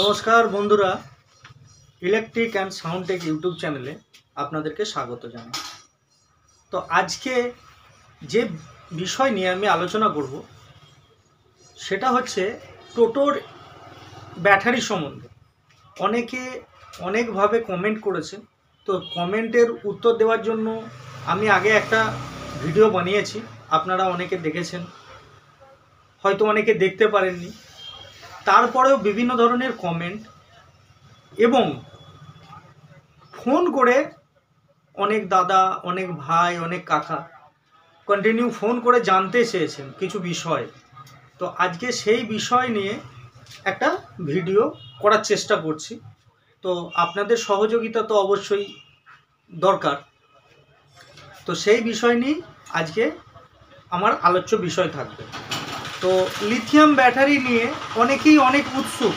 নমস্কার বন্ধুরা, electric and sound take YouTube চ্যানেলে আপনাদেরকে স্বাগত জানাই। তো আজকে যে বিষয় নিয়ে আমি আলোচনা করব সেটা হচ্ছে টোটোর ব্যাটারি সম্বন্ধে। অনেকে অনেকভাবে কমেন্ট করেছে, তো কমেন্টের উত্তর দেওয়ার জন্য আমি আগে একটা ভিডিও বানিয়েছি, আপনারা অনেকে দেখেছেন, হয়তো অনেকে দেখতে পারেননি। তারপরেও বিভিন্ন ধরনের কমেন্ট এবং ফোন করে অনেক দাদা, অনেক ভাই, অনেক কাকা কন্টিনিউ ফোন করে জানতে চেয়েছেন কিছু বিষয়। তো আজকে সেই বিষয় নিয়ে একটা ভিডিও করার চেষ্টা করছি। তো আপনাদের সহযোগিতা তো অবশ্যই দরকার। তো সেই বিষয় নিয়ে আজকে আমার আলোচ্য বিষয় থাকবে। তো লিথিয়াম ব্যাটারি নিয়ে অনেকেই অনেক উৎসুক,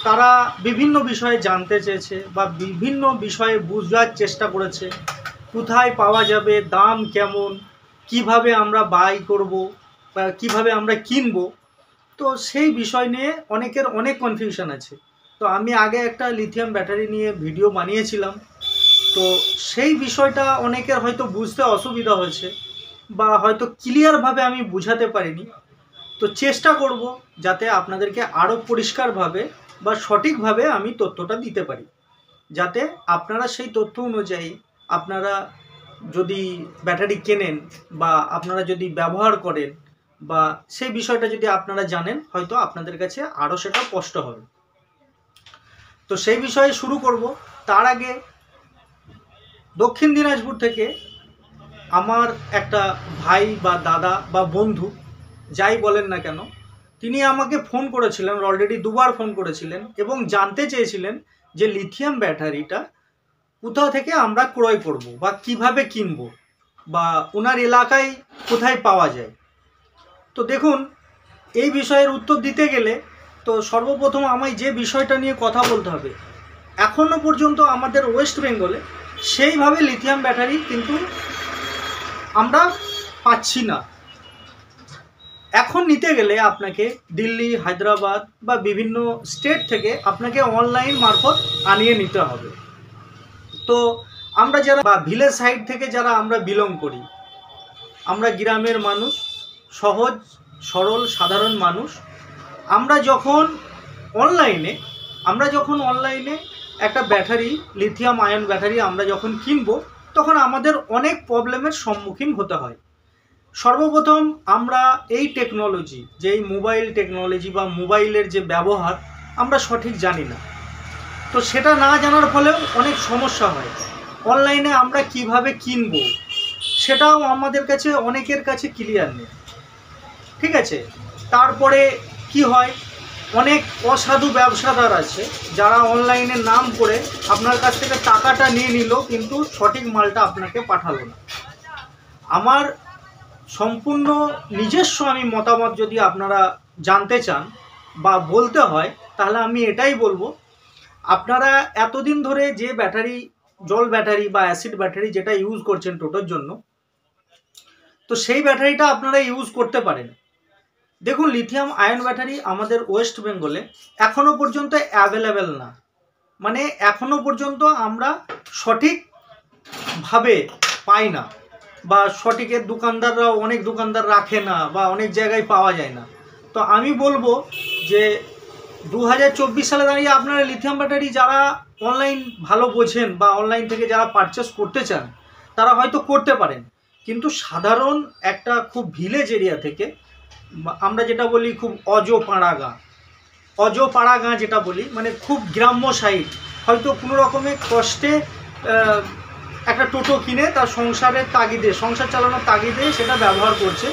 তারা বিভিন্ন বিষয়ে জানতে চেয়েছে বা বিভিন্ন বিষয়ে বোঝার চেষ্টা করেছে, কোথায় পাওয়া যাবে, দাম কেমন, কিভাবে আমরা বাই করব বা কিভাবে আমরা কিনবো। তো সেই বিষয় নিয়ে অনেকের অনেক কনফিউশন আছে। তো আমি আগে একটা লিথিয়াম ব্যাটারি নিয়ে ভিডিও বানিয়েছিলাম, তো সেই বিষয়টা অনেকের হয়তো বুঝতে অসুবিধা হয়েছে বা হয়তো ক্লিয়ারভাবে আমি বুঝাতে পারিনি। তো চেষ্টা করব যাতে আপনাদেরকে আরও পরিষ্কারভাবে বা সঠিকভাবে আমি তথ্যটা দিতে পারি, যাতে আপনারা সেই তথ্য অনুযায়ী আপনারা যদি ব্যাটারি কেনেন বা আপনারা যদি ব্যবহার করেন বা সেই বিষয়টা যদি আপনারা জানেন, হয়তো আপনাদের কাছে আরও সেটা স্পষ্ট হবে। তো সেই বিষয়ে শুরু করব। তার আগে দক্ষিণ দিনাজপুর থেকে আমার একটা ভাই বা দাদা বা বন্ধু, যাই বলেন না কেন, তিনি আমাকে ফোন করেছিলেন, অলরেডি দুবার ফোন করেছিলেন এবং জানতে চেয়েছিলেন যে লিথিয়াম ব্যাটারিটা কোথা থেকে আমরা ক্রয় করব বা কিভাবে কিনব বা ওনার এলাকায় কোথায় পাওয়া যায়। তো দেখুন, এই বিষয়ের উত্তর দিতে গেলে তো সর্বপ্রথম আমায় যে বিষয়টা নিয়ে কথা বলতে হবে, এখনও পর্যন্ত আমাদের ওয়েস্ট বেঙ্গলে সেইভাবে লিথিয়াম ব্যাটারি কিন্তু আমরা পাচ্ছি না। এখন নিতে গেলে আপনাকে দিল্লি, হায়দ্রাবাদ বা বিভিন্ন স্টেট থেকে আপনাকে অনলাইন মারফত আনিয়ে নিতে হবে। তো আমরা যারা বা ভিলেজ সাইড থেকে যারা আমরা বিলং করি, আমরা গ্রামের মানুষ, সহজ সরল সাধারণ মানুষ, আমরা যখন অনলাইনে একটা ব্যাটারি, লিথিয়াম আয়ন ব্যাটারি আমরা যখন কিনবো, তখন আমাদের অনেক প্রবলেমের সম্মুখীন হতে হয়। সর্বপ্রথম আমরা এই টেকনোলজি, যে এই মোবাইল টেকনোলজি বা মোবাইলের যে ব্যবহার, আমরা সঠিক জানি না। তো সেটা না জানার ফলেও অনেক সমস্যা হয়। অনলাইনে আমরা কিভাবে কিনব সেটাও আমাদের কাছে অনেকের কাছে ক্লিয়ার নেই, ঠিক আছে। তারপরে কি হয়, অনেক অসাধু ব্যবসাদার আছে যারা অনলাইনে নাম করে আপনার কাছ থেকে টাকাটা নিয়ে নিল, কিন্তু সঠিক মালটা আপনাকে পাঠালো না। আমার সম্পূর্ণ নিজস্ব আমি মতামত যদি আপনারা জানতে চান বা বলতে হয়, তাহলে আমি এটাই বলবো, আপনারা এতদিন ধরে যে ব্যাটারি, জল ব্যাটারি বা অ্যাসিড ব্যাটারি যেটা ইউজ করছেন টোটোর জন্য, তো সেই ব্যাটারিটা আপনারা ইউজ করতে পারেন। দেখুন, লিথিয়াম আয়ন ব্যাটারি আমাদের ওয়েস্ট বেঙ্গলে এখনও পর্যন্ত অ্যাভেলেবেল না, মানে এখনও পর্যন্ত আমরা সঠিকভাবে পাই না, বা সঠিকের দোকানদাররাও, অনেক দোকানদার রাখে না বা অনেক জায়গায় পাওয়া যায় না। তো আমি বলবো যে 2024 সালে দাঁড়িয়ে আপনারা লিথিয়াম ব্যাটারি যারা অনলাইন ভালো বোঝেন বা অনলাইন থেকে যারা পারচেস করতে চান, তারা হয়তো করতে পারেন, কিন্তু সাধারণ একটা খুব ভিলেজ এরিয়া থেকে, আমরা যেটা বলি খুব অজপাড়া গাঁ যেটা বলি, মানে খুব গ্রাম্য সাইড, হয়তো কোনো রকমের কষ্টে একটা টোটো কিনে তার সংসারের তাগিদে, সংসার চালানোর তাগিদে সেটা ব্যবহার করছে।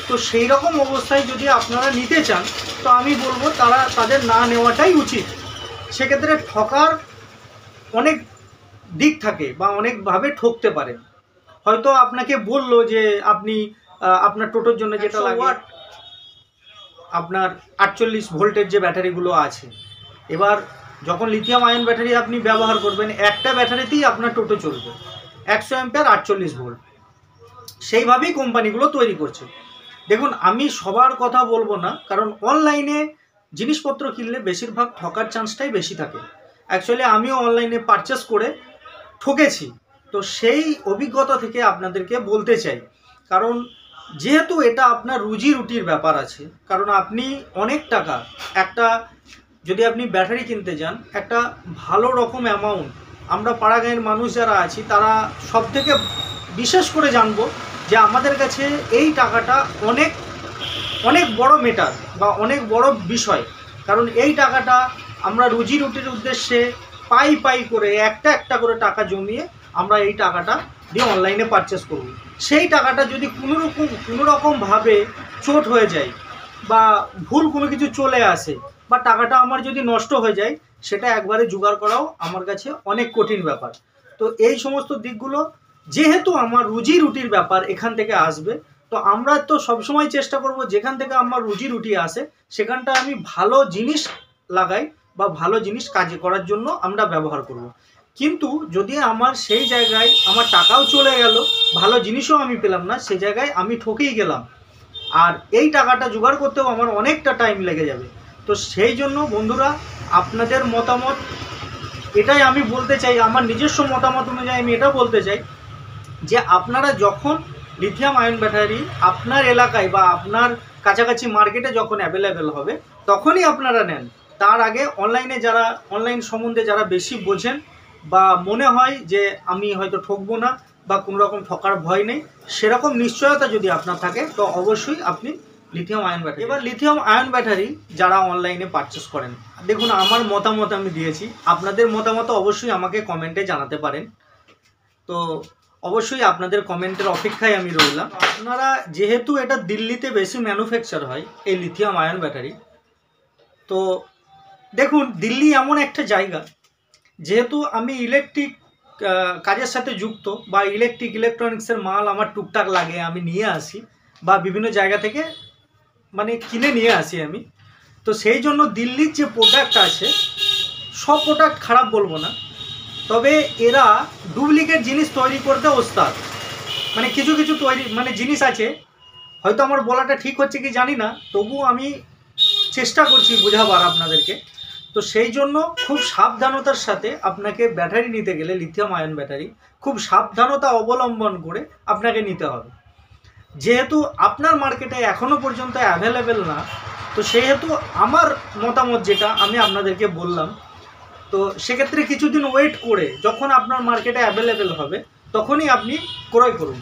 তো সেই রকম অবস্থায় যদি আপনারা নিতে চান, তো আমি বলবো তাদের না নেওয়াটাই উচিত। সেক্ষেত্রে ঠকার অনেক দিক থাকে বা অনেকভাবে ঠকতে পারেন। হয়তো আপনাকে বললো যে আপনি আপনার টোটোর জন্য যেটা লাগে, আপনার 48 ভোল্টের যে ব্যাটারিগুলো আছে, এবার যখন লিথিয়াম আয়ন ব্যাটারি আপনি ব্যবহার করবেন, একটা ব্যাটারিতেই আপনার টোটো চলবে 100 অ্যাম্পিয়ার 48 ভোল্ট, সেইভাবেই কোম্পানিগুলো তৈরি করছে। দেখুন, আমি সবার কথা বলবো না, কারণ অনলাইনে জিনিসপত্র কিনলে বেশিরভাগ ঠকার চান্সটাই বেশি থাকে। অ্যাকচুয়ালি আমিও অনলাইনে পারচেস করে ঠকেছি, তো সেই অভিজ্ঞতা থেকে আপনাদেরকে বলতে চাই। কারণ যেহেতু এটা আপনার রুজি রুটির ব্যাপার আছে, কারণ আপনি অনেক টাকা একটা, যদি আপনি ব্যাটারি কিনতে যান একটা ভালো রকম অ্যামাউন্ট, আমরা পাড়াগাঁয়ের মানুষ যারা আছি তারা সব থেকে বিশেষ করে জানবো যে আমাদের কাছে এই টাকাটা অনেক অনেক বড় ম্যাটার বা অনেক বড় বিষয়। কারণ এই টাকাটা আমরা রুজি রুটির উদ্দেশ্যে পাই পাই করে একটা একটা করে টাকা জমিয়ে আমরা এই টাকাটা দিয়ে অনলাইনে পারচেস করব। সেই টাকাটা যদি কোনো রকমভাবে চোট হয়ে যায় বা ভুল কোনো কিছু চলে আসে বা টাকাটা আমার যদি নষ্ট হয়ে যায়, সেটা একবারে জোগাড় করাও আমার কাছে অনেক কঠিন ব্যাপার। তো এই সমস্ত দিকগুলো যেহেতু আমার রুজি রুটির ব্যাপার এখান থেকে আসবে, তো আমরা তো সবসময় চেষ্টা করব যেখান থেকে আমার রুজি রুটি আসে সেখানটা আমি ভালো জিনিস লাগাই বা ভালো জিনিস কাজে করার জন্য আমরা ব্যবহার করব। কিন্তু যদি আমার সেই জায়গায় আমার টাকাও চলে গেল, ভালো জিনিসও আমি পেলাম না, সেই জায়গায় আমি ঠকেই গেলাম, আর এই টাকাটা জোগাড় করতেও আমার অনেকটা টাইম লেগে যাবে। তো সেই জন্য বন্ধুরা, আপনাদের মতামত এটাই আমি বলতে চাই, আমার নিজস্ব মতামত অনুযায়ী আমি এটা বলতে চাই যে আপনারা যখন লিথিয়াম আয়ন ব্যাটারি আপনার এলাকায় বা আপনার কাছাকাছি মার্কেটে যখন অ্যাভেলেবেল হবে তখনই আপনারা নেন। তার আগে অনলাইনে যারা অনলাইন সম্বন্ধে যারা বেশি বোঝেন বা মনে হয় যে আমি হয়তো ঠকবো না বা কোনো রকম ঠকার ভয় নেই, সেরকম নিশ্চয়তা যদি আপনার থাকে তো অবশ্যই আপনি লিথিয়াম আয়ন ব্যাটারি। এবার লিথিয়াম আয়ন ব্যাটারি যারা অনলাইনে পারচেস করেন, দেখুন আমার মতামত আমি দিয়েছি, আপনাদের মতামত অবশ্যই আমাকে কমেন্টে জানাতে পারেন। তো অবশ্যই আপনাদের কমেন্টের অপেক্ষায় আমি রইলাম। আপনারা যেহেতু এটা দিল্লিতে বেশি ম্যানুফ্যাকচার হয় এই লিথিয়াম আয়ন ব্যাটারি, তো দেখুন দিল্লি এমন একটা জায়গা, যেহেতু আমি ইলেকট্রিক কাজের সাথে যুক্ত বা ইলেকট্রনিক্সের মাল আমার টুকটাক লাগে, আমি নিয়ে আসি বা বিভিন্ন জায়গা থেকে মানে কিনে নিয়ে আসি আমি। তো সেই জন্য দিল্লির যে প্রোডাক্ট আছে সব প্রোডাক্ট খারাপ বলবো না, তবে এরা ডুপ্লিকেট জিনিস তৈরি করতে ওস্তাদ। মানে কিছু কিছু তৈরি মানে জিনিস আছে, হয়তো আমার বলাটা ঠিক হচ্ছে কি জানি না, তবুও আমি চেষ্টা করছি বোঝাবার আপনাদেরকে। তো সেই জন্য খুব সাবধানতার সাথে আপনাকে ব্যাটারি নিতে গেলে, লিথিয়াম আয়ন ব্যাটারি খুব সাবধানতা অবলম্বন করে আপনাকে নিতে হবে। যেহেতু আপনার মার্কেটে এখনও পর্যন্ত অ্যাভেলেবেল না, তো সেহেতু আমার মতামত যেটা আমি আপনাদেরকে বললাম, তো সেক্ষেত্রে কিছুদিন ওয়েট করে যখন আপনার মার্কেটে অ্যাভেলেবেল হবে তখনই আপনি ক্রয় করুন।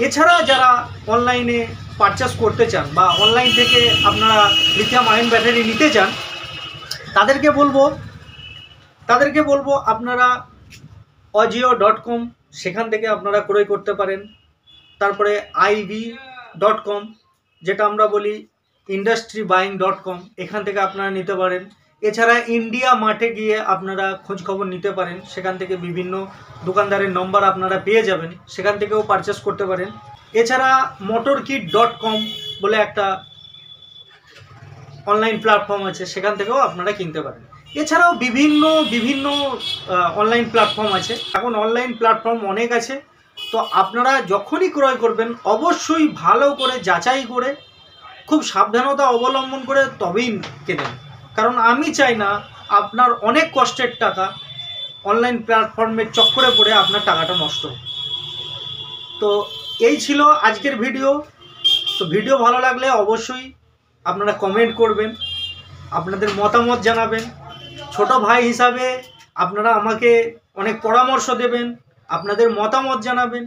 এছাড়া যারা অনলাইনে পারচেস করতে চান বা অনলাইন থেকে আপনারা লিথিয়াম আয়ন ব্যাটারি নিতে চান, তাদেরকে বলবো আপনারা ajio.com সেখান থেকে আপনারা ক্রয় করতে পারেন। তারপরে iv.com, যেটা আমরা বলি industryBuying.com, এখান থেকে আপনারা নিতে পারেন। এছাড়া ইন্ডিয়া মার্টে গিয়ে আপনারা খোঁজ খবর নিতে পারেন, সেখান থেকে বিভিন্ন দোকানদারের নম্বর আপনারা পেয়ে যাবেন, সেখান থেকেও পারচেস করতে পারেন। এছাড়া motorkit.com বলে একটা অনলাইন প্ল্যাটফর্ম আছে, সেখান থেকেও আপনারা কিনতে পারেন। এছাড়াও বিভিন্ন অনলাইন প্ল্যাটফর্ম আছে, এখন অনলাইন প্ল্যাটফর্ম অনেক আছে। তো আপনারা যখনই ক্রয় করবেন অবশ্যই ভালো করে যাচাই করে খুব সাবধানতা অবলম্বন করে তবেই কেনেন, কারণ আমি চাই না আপনার অনেক কষ্টের টাকা অনলাইন প্ল্যাটফর্মের চক্করে পড়ে আপনার টাকাটা নষ্ট হোক। তো এই ছিল আজকের ভিডিও। তো ভিডিও ভালো লাগলে অবশ্যই আপনারা কমেন্ট করবেন, আপনাদের মতামত জানাবেন। ছোট ভাই হিসাবে আপনারা আমাকে অনেক পরামর্শ দেবেন, আপনাদের মতামত জানাবেন।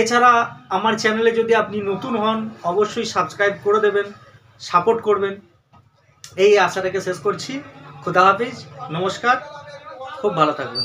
এছাড়া আমার চ্যানেলে যদি আপনি নতুন হন অবশ্যই সাবস্ক্রাইব করে দেবেন, সাপোর্ট করবেন, এই আশাটাকে শেষ করছি। খুদা হাফিজ, নমস্কার, খুব ভালো থাকবেন।